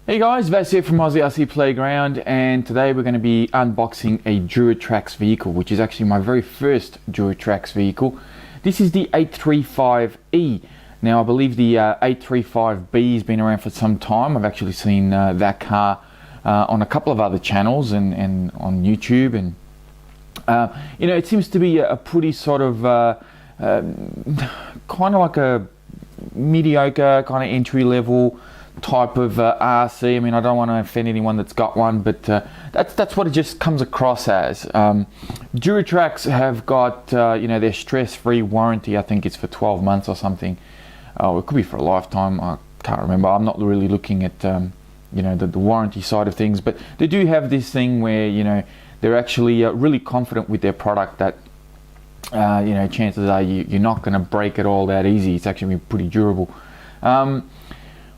Hey guys, Vas here from Aussie Playground, and today we're going to be unboxing a Duratrax vehicle, which is actually my very first Duratrax vehicle. This is the 835E. Now I believe the 835B has been around for some time. I've actually seen that car on a couple of other channels and on YouTube, and you know, it seems to be a pretty sort of kind of like a mediocre kind of entry level type of RC. I mean, I don't want to offend anyone that's got one, but that's what it just comes across as. Duratrax have got you know, their stress-free warranty. I think it's for 12 months or something. Oh, it could be for a lifetime. I can't remember. I'm not really looking at you know, the warranty side of things, but they do have this thing where, you know, they're actually really confident with their product that you know, chances are you're not going to break it all that easy. It's actually pretty durable.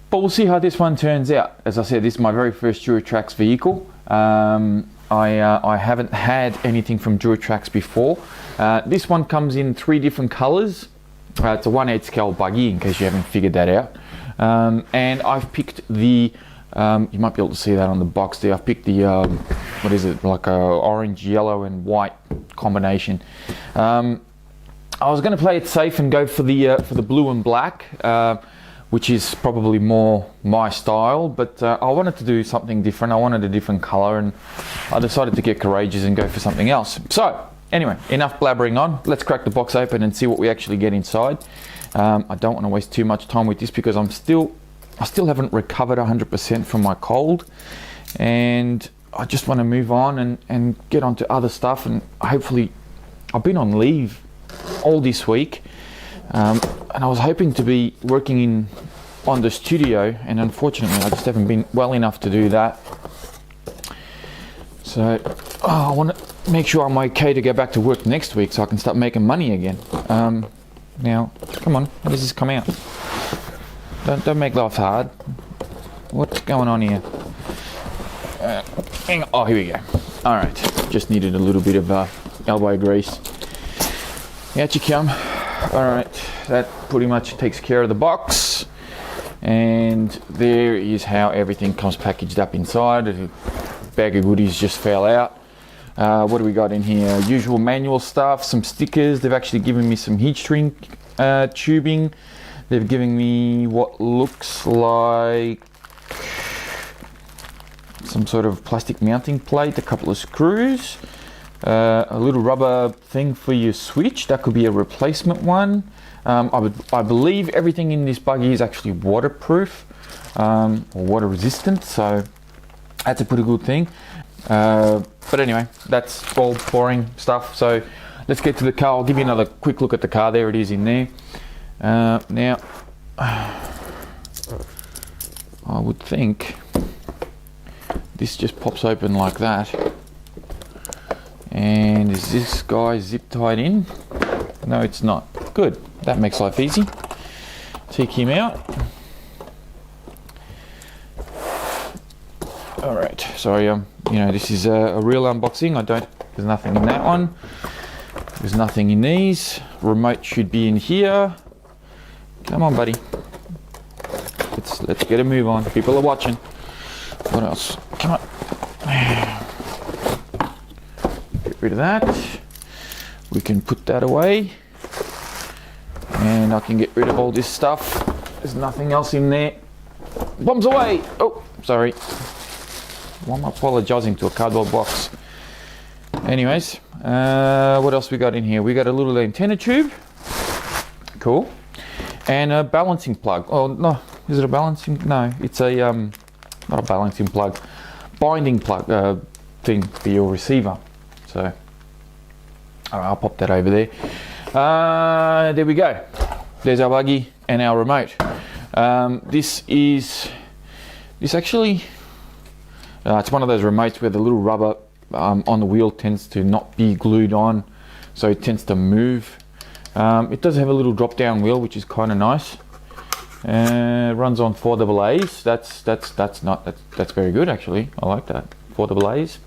But we'll see how this one turns out. As I said, this is my very first Duratrax vehicle. I haven't had anything from Duratrax before. This one comes in 3 different colors. It's a 1/8 scale buggy, in case you haven't figured that out. And I've picked the, you might be able to see that on the box there. I've picked the, what is it, like a orange, yellow and white combination. I was going to play it safe and go for the blue and black, which is probably more my style, but I wanted to do something different. I wanted a different color, and I decided to get courageous and go for something else. So anyway, enough blabbering on. Let's crack the box open and see what we actually get inside. I don't want to waste too much time with this because I still haven't recovered 100% from my cold, and I just want to move on and get on to other stuff. And hopefully, I've been on leave all this week, and I was hoping to be working on the studio, and unfortunately I just haven't been well enough to do that. So I want to make sure I'm okay to go back to work next week so I can start making money again. Now, come on, how does this come out? Don't make life hard. What's going on here? Hang on. Oh, here we go. All right, just needed a little bit of elbow grease. Out you come. All right, that pretty much takes care of the box, and there is how everything comes packaged up inside. A bag of goodies just fell out. What do we got in here? Usual manual stuff, some stickers. They've actually given me some heat shrink tubing. They've given me what looks like some sort of plastic mounting plate, a couple of screws, a little rubber thing for your switch. That could be a replacement one. I believe everything in this buggy is actually waterproof or water resistant, so that's a pretty good thing. But anyway, that's all boring stuff. So let's get to the car. I'll give you another quick look at the car. There it is in there. Now, I would think this just pops open like that. And is this guy zip tied in? No, it's not. Good. That makes life easy. Take him out. All right. Sorry. You know, this is a real unboxing. There's nothing in that one. There's nothing in these. Remote should be in here. Come on, buddy. Let's get a move on. People are watching. What else? Come on. Get rid of that. We can put that away, and I can get rid of all this stuff. There's nothing else in there. Bombs away. Oh, sorry. Why am I apologizing to a cardboard box? Anyways, what else we got in here? We got a little antenna tube. Cool. And a balancing plug. Oh no, is it a balancing? No, it's a not a balancing plug, binding plug thing for your receiver. So all right, I'll pop that over there. There we go. There's our buggy and our remote. This actually, it's one of those remotes where the little rubber on the wheel tends to not be glued on, so it tends to move. It does have a little drop down wheel, which is kind of nice. Runs on 4AA's. That's very good actually. I like that. 4AA's.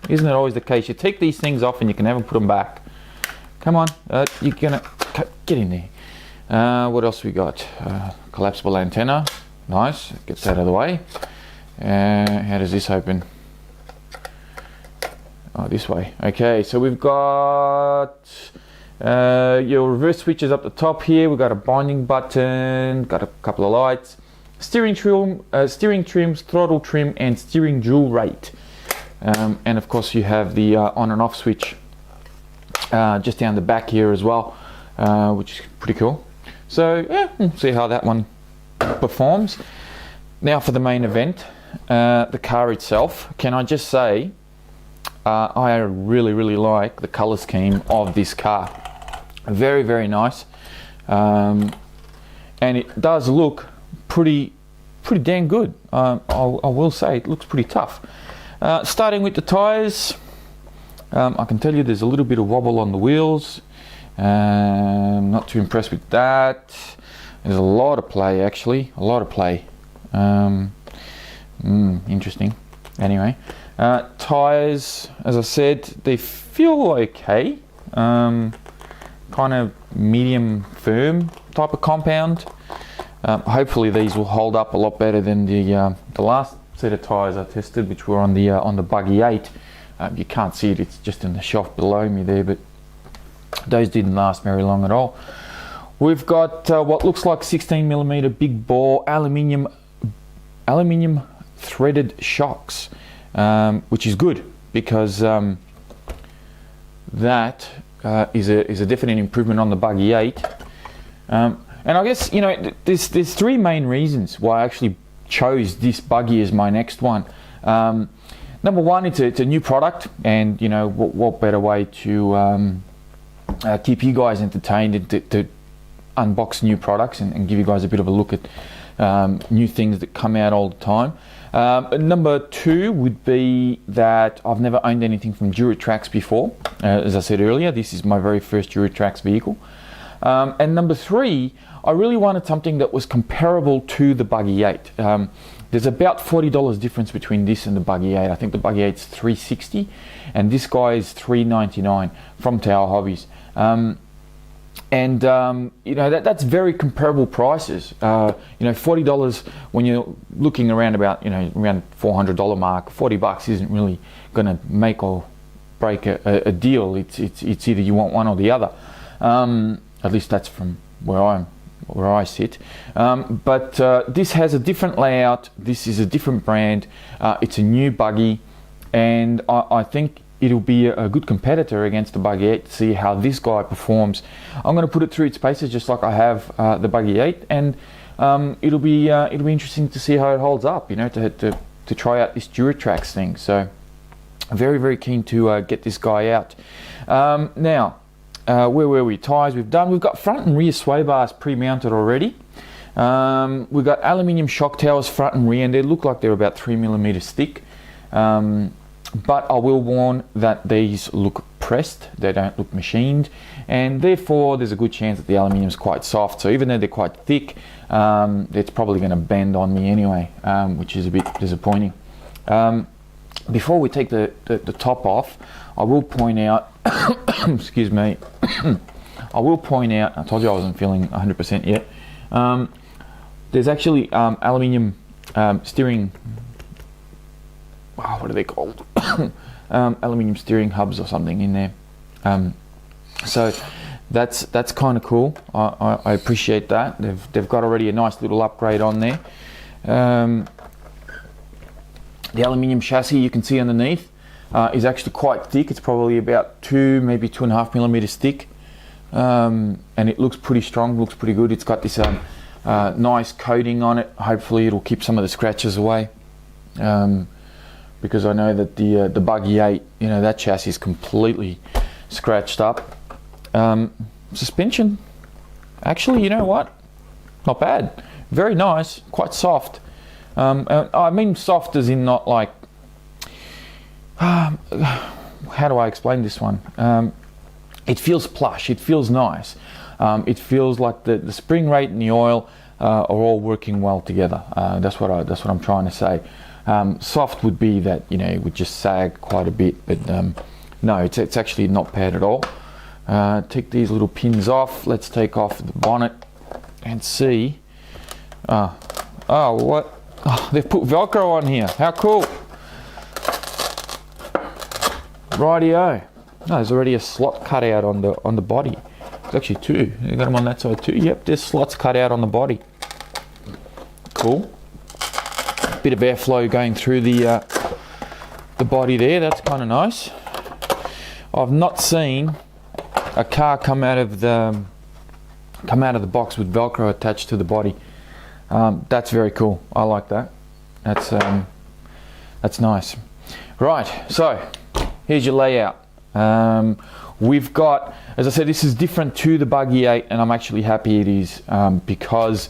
Isn't it always the case? You take these things off and you can never put them back. Come on, you're gonna get in there. What else we got? Collapsible antenna. nice. Gets that out of the way. How does this open? Oh, this way. Okay, so we've got your reverse switches up the top here. We've got a binding button, got a couple of lights, steering trims, throttle trim, and steering dual rate. And of course you have the on and off switch just down the back here as well, which is pretty cool. So yeah, we'll see how that one performs. Now for the main event, the car itself. Can I just say, I really like the color scheme of this car. Very nice, and it does look pretty dang good. I will say it looks pretty tough. Starting with the tires, I can tell you there's a little bit of wobble on the wheels. Not too impressed with that. There's a lot of play, actually, a lot of play. Interesting. Anyway, tires, as I said, they feel okay. Kind of medium firm type of compound. Hopefully these will hold up a lot better than the last set of tires I tested, which were on the Buggy 8. You can't see it, it's just in the shelf below me there, but those didn't last very long at all. We've got what looks like 16mm big bore aluminium threaded shocks, which is good because that is a definite improvement on the Buggy 8. And I guess, you know, there's three main reasons why I actually chose this Buggy as my next one. Number one, it's a new product, and you know what better way to keep you guys entertained and to unbox new products and give you guys a bit of a look at new things that come out all the time. Number two would be that I've never owned anything from Duratrax before. As I said earlier, this is my very first Duratrax vehicle. And number three, I really wanted something that was comparable to the Buggy 8. There's about $40 difference between this and the Buggy 8. I think the Buggy 8's $360 and this guy is $399 from Tower Hobbies. You know, that's very comparable prices. You know, $40 when you're looking around about, you know, around $400 mark. $40 isn't really going to make or break a deal. It's either you want one or the other. At least that's from where I sit. But this has a different layout. This is a different brand. It's a new Buggy, and I think it'll be a good competitor against the Buggy 8 to see how this guy performs. I'm going to put it through its paces just like I have the Buggy 8, and it'll be interesting to see how it holds up. You know, to try out this Duratrax thing. So very keen to get this guy out. Now. Where were we? Tyres we've done. We've got front and rear sway bars pre-mounted already. We've got aluminium shock towers front and rear, and they look like they're about 3mm thick. But I will warn that these look pressed, they don't look machined, and therefore there's a good chance that the aluminium is quite soft. So even though they're quite thick, it's probably going to bend on me anyway, which is a bit disappointing. Before we take the top off, I will point out, excuse me, I will point out, I told you I wasn't feeling 100% yet, there's actually aluminium steering, what are they called? Aluminium steering hubs or something in there. So that's kind of cool. I appreciate that. They've got already a nice little upgrade on there. The aluminium chassis you can see underneath is actually quite thick. It's probably about 2, maybe 2.5mm thick, and it looks pretty strong, looks pretty good. It's got this nice coating on it. Hopefully it'll keep some of the scratches away, because I know that the Buggy 8, you know, that chassis is completely scratched up. Suspension, actually, you know what, not bad, very nice, quite soft. I mean soft as in not like, how do I explain this one? It feels plush, it feels nice. It feels like the spring rate and the oil are all working well together. That's what I'm trying to say. Soft would be that, you know, it would just sag quite a bit, but no, it's actually not bad at all. Take these little pins off. Let's take off the bonnet and see. Oh, what? Oh, they've put Velcro on here. How cool. Rightio. No, there's already a slot cut out on the body. There's actually two. You got them on that side too. Yep, there's slots cut out on the body. Cool. Bit of airflow going through the body there. That's kind of nice. I've not seen a car come out of the box with Velcro attached to the body. That's very cool. I like that. That's nice. Right. So here's your layout. We've got, as I said, this is different to the Buggy 8, and I'm actually happy it is, because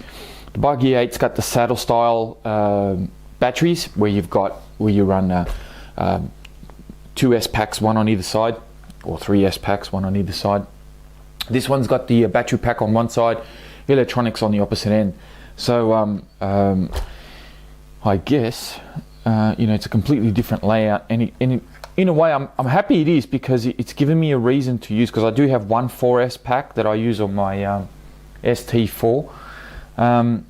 the Buggy 8's got the saddle style batteries where you run 2 S packs, one on either side, or 3 S packs, one on either side. This one's got the battery pack on one side, electronics on the opposite end. So I guess it's a completely different layout, and in a way I'm happy it is, because it's given me a reason to use, because I do have one 4S pack that I use on my ST4, and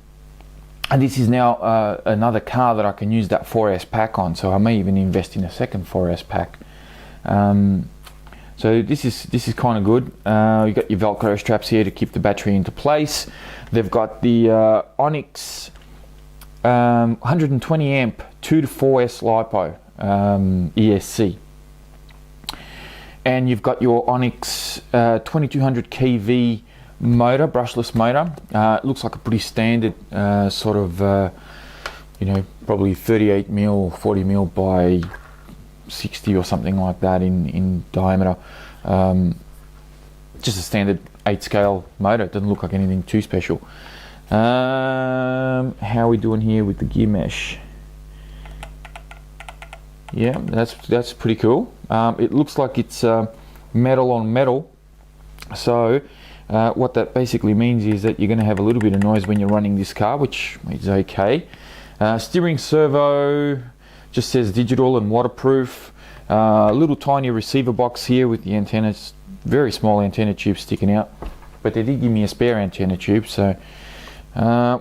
this is now another car that I can use that 4S pack on, so I may even invest in a second 4S pack. So this is kind of good. You got your Velcro straps here to keep the battery into place. They've got the Onyx 120 amp 2 to 4S LiPo ESC, and you've got your Onyx 2200 kV motor, brushless motor. It looks like a pretty standard sort of probably 38 mil, 40 mil by 60 or something like that in diameter. Just a standard 8 scale motor. It doesn't look like anything too special. How are we doing here with the gear mesh? Yeah, that's pretty cool. It looks like it's metal on metal, so what that basically means is that you're going to have a little bit of noise when you're running this car, which is okay. Steering servo just says digital and waterproof. Little tiny receiver box here with the antennas, very small antenna tube sticking out, but they did give me a spare antenna tube. So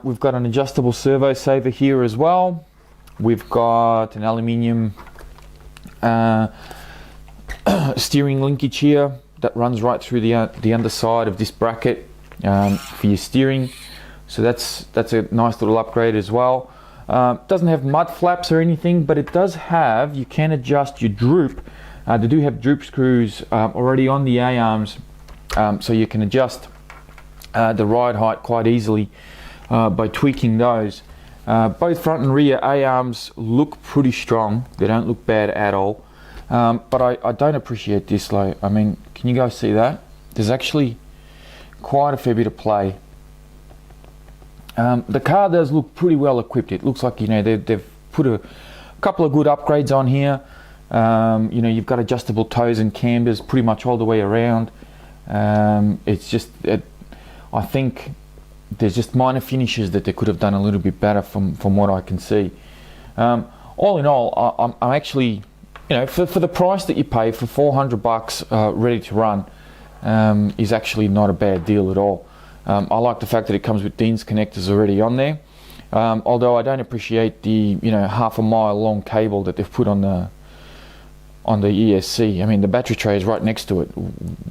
we've got an adjustable servo saver here as well. We've got an aluminium steering linkage here that runs right through the underside of this bracket for your steering. So that's a nice little upgrade as well. Doesn't have mud flaps or anything, but it does have, you can adjust your droop. They do have droop screws already on the A-arms, so you can adjust the ride height quite easily by tweaking those. Both front and rear A-arms look pretty strong. They don't look bad at all. But I don't appreciate this. Like, I mean, can you guys see that? There's actually quite a fair bit of play. The car does look pretty well equipped. It looks like, they've put a couple of good upgrades on here. You've got adjustable toes and cambers pretty much all the way around. It's just, I think there's just minor finishes that they could have done a little bit better from what I can see. All in all, I'm actually, for the price that you pay for $400 ready to run, is actually not a bad deal at all. I like the fact that it comes with Dean's connectors already on there, although I don't appreciate the half a mile long cable that they've put on the ESC. I mean, the battery tray is right next to it.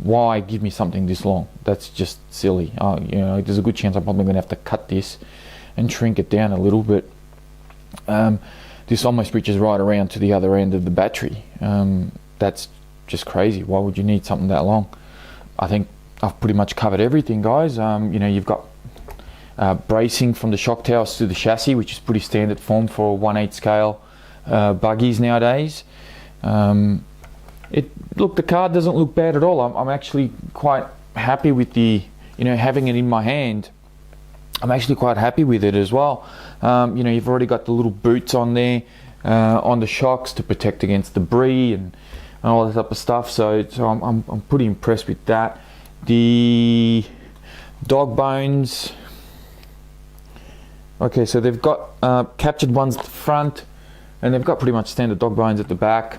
Why give me something this long? That's just silly. There's a good chance I'm probably going to have to cut this and shrink it down a little bit. This almost reaches right around to the other end of the battery. That's just crazy. Why would you need something that long? I think I've pretty much covered everything, guys. You've got bracing from the shock towers to the chassis, which is pretty standard form for 1/8 scale buggies nowadays. The car doesn't look bad at all. I'm actually quite happy with the, having it in my hand. I'm actually quite happy with it as well. You've already got the little boots on there on the shocks to protect against debris and all that type of stuff. So I'm pretty impressed with that. The dog bones. Okay, so they've got captured ones at the front, and they've got pretty much standard dog bones at the back.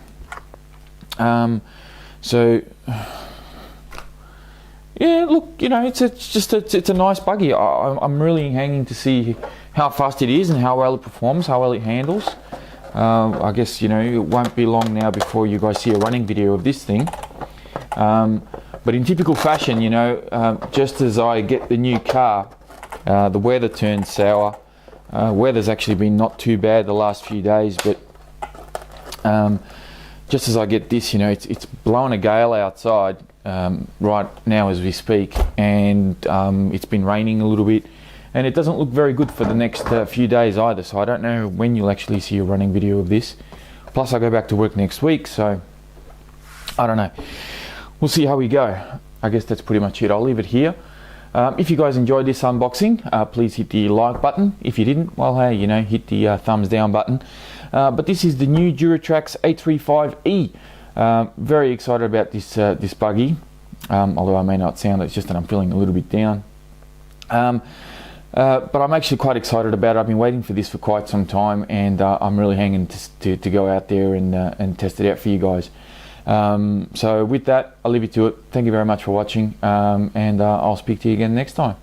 Yeah, look, it's a nice buggy. I'm really hanging to see how fast it is and how well it performs, how well it handles. I guess, you know, it won't be long now before you guys see a running video of this thing. But in typical fashion, you know, just as I get the new car, the weather turns sour. Weather's actually been not too bad the last few days, but just as I get this, you know, it's blowing a gale outside right now as we speak, and it's been raining a little bit, and it doesn't look very good for the next few days either, so I don't know when you'll actually see a running video of this. Plus I go back to work next week, so I don't know. We'll see how we go. I guess that's pretty much it. I'll leave it here. If you guys enjoyed this unboxing, please hit the like button. If you didn't, well, hey, you know, hit the thumbs down button. But this is the new Duratrax 835E. Very excited about this buggy, although I may not sound, it's just that I'm feeling a little bit down. But I'm actually quite excited about it. I've been waiting for this for quite some time, and I'm really hanging to go out there and test it out for you guys. So with that, I'll leave you to it. Thank you very much for watching, and I'll speak to you again next time.